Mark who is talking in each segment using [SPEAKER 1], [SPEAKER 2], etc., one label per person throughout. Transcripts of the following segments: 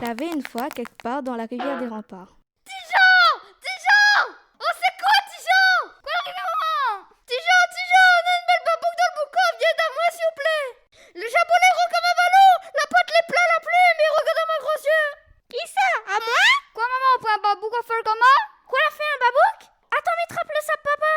[SPEAKER 1] avait une fois quelque part dans la rivière des remparts.
[SPEAKER 2] Tijan! Oh, c'est quoi, Tijan? Quoi arrive, maman? Tijan, on a une belle babouque dans le boucan, viens à moi, s'il vous plaît. Le jabot les rend comme un ballon, la pote les plat la plume, et regarde dans mes gros yeux. Qui ça? À moi? Quoi, maman, on prend un babouque à faire comment? Quoi, elle a fait un babouque? Attends, mais trappe le sable, papa.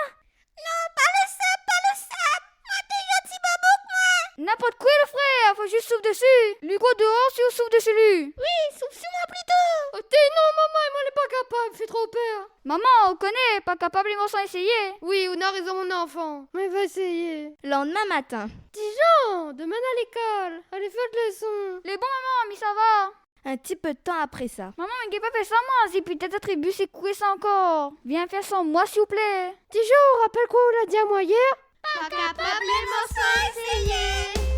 [SPEAKER 2] Non, pas le sable. Moi, t'es gentil babouque, moi. N'importe quoi, le frère, faut juste souffle dessus. Lui, quoi, dehors, si on souffle dessus lui. Oui, souffle sur moi plutôt. Oh, t'es non, maman, il m'en est pas capable, fait trop peur. Maman, on connaît, pas capable, ils vont s'en essayer. Oui, on a raison, mon enfant. Mais va essayer.
[SPEAKER 1] Lendemain matin,
[SPEAKER 2] Dijon, demain à l'école. Allez, faites le son. Les bons, maman, mais ça va.
[SPEAKER 1] un petit peu de temps après ça,
[SPEAKER 2] Maman, mais qu'est pas fait ça, moi? C'est peut-être attribué, c'est coué ça encore. Viens faire ça, moi, s'il vous plaît. Dijon, rappelle quoi on l'a dit à moi hier?
[SPEAKER 3] Pas capable, ils m'ont sans essayer.